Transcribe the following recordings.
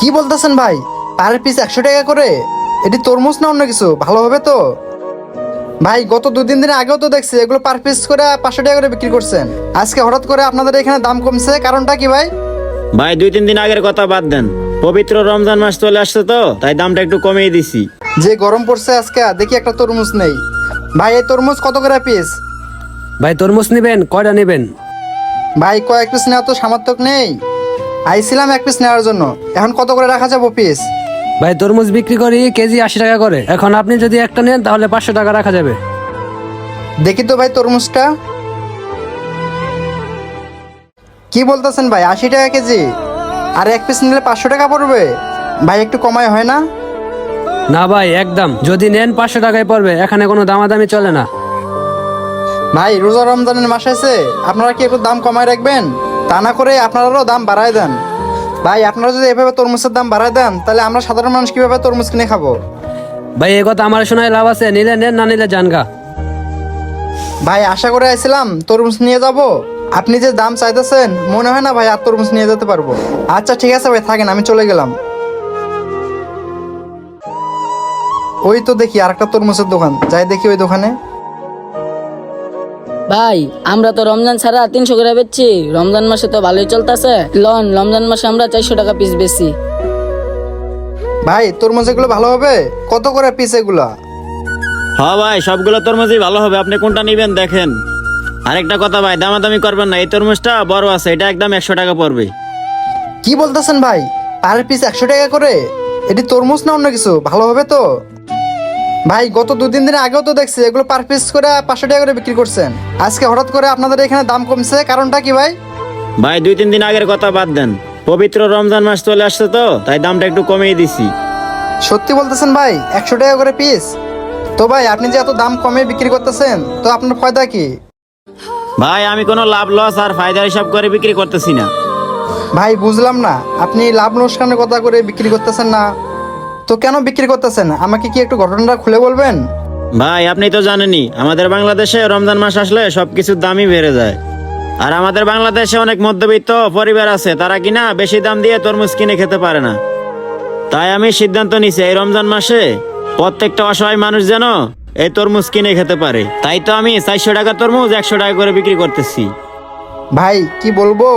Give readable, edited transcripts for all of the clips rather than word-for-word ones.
কি বলতেছেন ভাই? পার পিস 100 টাকা করে? এটি তরমুজ না অন্য কিছু? ভালো হবে তো? ভাই গত 2-3 দিন আগেও তো দেখছি এগুলো পার পিস করে 500 টাকা করে বিক্রি করছেন। আজকে হঠাৎ করে আপনাদের এখানে দাম কমছে, কারণটা কি ভাই? ভাই 2-3 দিন আগের কথা বাদ দেন, পবিত্র রমজান মাস চলে আসছে তো তাই দামটা একটু কমিয়ে দিছি। যে গরম পড়ছে আজকে, দেখি একটা তরমুজ নেই। ভাই এই তরমুজ কত করে পিস? ভাই তরমুজ নেবেন? কয়টা নেবেন? ভাই কয়েক পিস নেওয়া তো সামর্থ্য নেই। আইছিলাম 1 পিস নেওয়ার জন্য, এখন কত করে রাখা যাবো পিস? ভাই তরমুজ বিক্রি করি কেজি 80 টাকা করে। এখন আপনি যদি একটা নেন তাহলে 500 টাকা রাখা যাবে। দেখি তো ভাই তরমুজটা। কি বলতেছেন ভাই, 80 টাকা কেজি? আর 1 পিস নিলে 500 টাকা পড়বে? ভাই একটু কমায় হয় না? না ভাই একদম, যদি নেন 500 টাকায় পড়বে, এখানে কোনো দামাদামি চলে না। ভাই রোজা রমজানের মাস আছে, আপনারা কি একটু দাম কমায় রাখবেন? তা না করে আপনারাও দাম বাড়ায় দেন। ভাই আপনারা যদি এভাবে তরমুজের দাম বাড়ায় দেন তাহলে আমরা সাধারণ মানুষ কিভাবে তরমুজ কিনে খাবো? ভাই এই কথা আমার শোনায় লাভ আছে? নিলে নেন, না নিলে জানগা। ভাই আশা করে আইছিলাম তরমুজ নিয়ে যাব, আপনি যে দাম চাইতেছেন মনে হয় না ভাই আর তরমুজ নিয়ে যেতে পারবো। আচ্ছা ঠিক আছে ভাই, থাকেন, আমি চলে গেলাম। ওই তো দেখি আরেকটা তরমুজের দোকান, যাই দেখি ওই দোকানে। ভাই আমরা তো রমজান ছাড়া 300 করে বেচছি, রমজান মাসে তো ভালোই চলতেছে। লন রমজান মাসে আমরা 400 টাকা পিস বেচি। ভাই তরমুজ এগুলো ভালো হবে? কত করে পিস এগুলা? হ্যাঁ ভাই সবগুলো তরমুজই ভালো হবে, আপনি কোনটা নেবেন দেখেন। আরেকটা কথা ভাই, দামাদামি করবেন না, এই তরমুজটা বড় আছে, এটা একদম 100 টাকা পড়বে। কি বলতেছেন ভাই, পার পিস 100 টাকা করে? এটি তরমুজ না অন্য কিছু? ভালো হবে তো? ভাই গত 2-3 দিন আগেও তো দেখছি এগুলো পার পিস করে 500 টাকা করে বিক্রি করছেন। আজকে হঠাৎ করে আপনাদের এখানে দাম কমছে, কারণটা কি ভাই? ভাই 2-3 দিন আগের কথা বাদ দেন, পবিত্র রমজান মাস চলে আসছে তো তাই দামটা একটু কমিয়ে দিছি। সত্যি বলতেছেন ভাই? 100 টাকা করে পিস? তো ভাই আপনি যে এত দাম কমে বিক্রি করতেছেন, তো আপনার ফায়দা কি? ভাই আমি কোনো লাভ লস আর ফায়দার হিসাব করে বিক্রি করতেছি না। ভাই বুঝলাম না, আপনি লাভ লোকসানের কথা করে বিক্রি করতেছেন না তো কেন বিক্রি করতেছেন? আমাকে কি একটু ঘটনাটা খুলে বলবেন? ভাই আপনি তো জানেনই আমাদের বাংলাদেশে রমজান মাস আসলে সবকিছুর দামই বেড়ে যায়। আর আমাদের বাংলাদেশে অনেক মধ্যবিত্ত পরিবার আছে, তারা কিনা বেশি দাম দিয়ে তরমুজ কিনে খেতে পারে না। তাই আমি সিদ্ধান্ত নিছি এই রমজান মাসে প্রত্যেকটা অসহায় মানুষ যেন এই তরমুজ কিনে খেতে পারে। তাই তো আমি 400 টাকা তরমুজ 100 টাকা করে বিক্রি করতেছি। ভাই কি বলবো,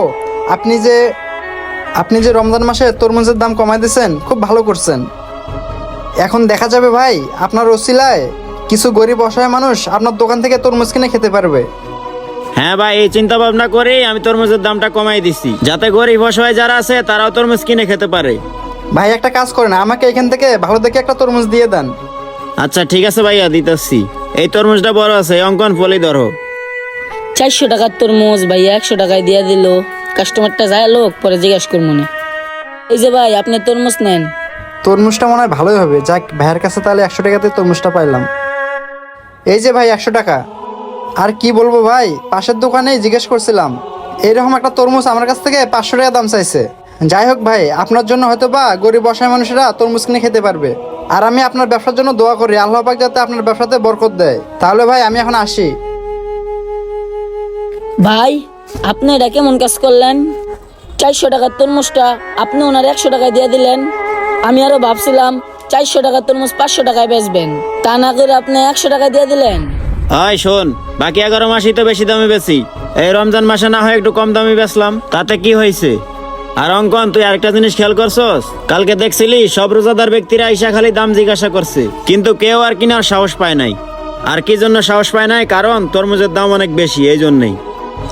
আপনি যে রমজান মাসে তরমুজের দাম কমাই দিয়েছেন, খুব ভালো করছেন। এখন দেখা যাবে ভাই আপনার ওসিলায় কিছু গরিব অসহায় মানুষ আপনার দোকান থেকে তরমুজ কিনে খেতে পারবে। হ্যাঁ ভাই, এই চিন্তা ভাবনা করেই আমি তরমুজের দামটা কমাই দিছি, যাতে গরিব অসহায় যারা আছে তারাও তরমুজ কিনে খেতে পারে। ভাই একটা কাজ করেন, আমাকে এখান থেকে ভালো দেখে একটা তরমুজ দিয়ে দেন। আচ্ছা ঠিক আছে ভাইয়া, দিতেছি। এই তরমুজটা বড় আছে, এই অঙ্কন ফলি ধরো। 400 টাকার তরমুজ ভাই 100 টাকায় দিয়ে দিল। কাস্টমারটা যায় লোক, পরে জিজ্ঞাসা করবো না। এই যে ভাই আপনি তরমুজ নেন। তরমুজটা মনে হয় ভালোই হবে, যাক ভাইয়ের কাছে তাহলে 100 টাকাতে তরমুজটা পাইলাম। এই যে ভাই 100 টাকা। আর কি বলবো ভাই, পাশের দোকানেই জিজ্ঞেস করছিলাম, এইরকম একটা তরমুজ আমার কাছ থেকে 500 টাকা দাম চাইছে। যাই হোক ভাই, আপনার জন্য হয়তো বা গরিব অসহায় মানুষেরা তরমুজ কিনে খেতে পারবে। আর আমি আপনার ব্যবসার জন্য দোয়া করি, আল্লাহ পাক যাতে আপনার ব্যবসাতে বরকত দেয়। তাহলে ভাই আমি এখন আসি। ভাই আপনি এটা কেমন কাজ করলেন? 400 টাকার তরমুজটা আপনি ওনার 100 টাকায় দিয়ে দিলেন। আমি আরো ভাবছিলাম 400 টাকার তরমুজ 500 টাকায় বেচবেন, তা না করে আপনি 100 টাকায় দিয়ে দিলেন। হয় শোন, বাকি 11 মাসই তো বেশি দামে বেশি, এই রমজান মাসে না হয় একটু কম দামে বেচলাম, তাতে কি হয়েছে? আর অঙ্কন তুই আরেকটা জিনিস খেয়াল করছস? কালকে দেখছিলি সব রোজাদার ব্যক্তিরা আইসা খালি দাম জিজ্ঞাসা করছে, কিন্তু কেউ আর কিনার সাহস পায় নাই। আর কি জন্য সাহস পায় নাই? কারণ তরমুজের দাম অনেক বেশি, এই জন্যই।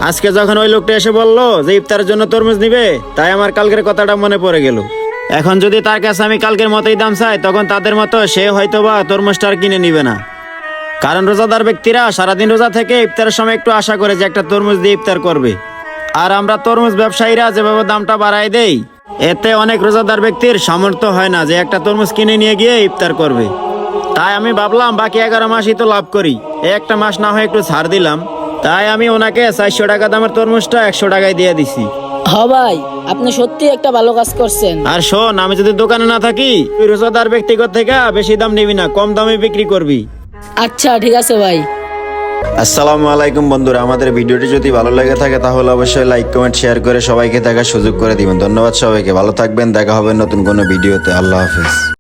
আজকে যখন ওই লোকটা এসে বললো যে ইফতারের জন্য তরমুজ নিবে, তাই আমার কালকের কথাটা মনে পড়ে গেল। এখন যদি তার কাছে আমি কালকের মতোই দাম চাই, তখন তাদের মতো সে হয়তোবা তরমুজটা আর কিনে নিবে না। কারণ রোজাদার ব্যক্তিরা সারাদিন রোজা থেকে ইফতারের সময় একটু আশা করে যে একটা তরমুজ দিয়ে ইফতার করবে। আর আমরা তরমুজ ব্যবসায়ীরা যেভাবে দামটা বাড়ায় দেই, এতে অনেক রোজাদার ব্যক্তির সামর্থ্য হয় না যে একটা তরমুজ কিনে নিয়ে গিয়ে ইফতার করবে। তাই আমি ভাবলাম বাকি 11 মাসই তো লাভ করি, এই একটা মাস না হয় একটু ছাড় দিলাম। তাই আমি ওনাকে 400 টাকা দামের তরমুজটা 100 টাকায় দিয়ে দিছি। হ ভাই আপনি সত্যি একটা ভালো কাজ করছেন। আর শোন, আমি যদি দোকানে না থাকি, তুই রোজাদার ব্যক্তিগত থেকে বেশি দাম নিবি না, কম দামে বিক্রি করবি। আচ্ছা ঠিক আছে ভাই। আসসালামু আলাইকুম বন্ধুরা, আমাদের ভিডিওটি যদি ভালো লেগে থাকে তাহলে অবশ্যই লাইক কমেন্ট শেয়ার করে সবাইকে দেখার সুযোগ করে দিবেন। ধন্যবাদ সবাইকে, ভালো থাকবেন, দেখা হবে নতুন কোনো ভিডিওতে। আল্লাহ হাফেজ।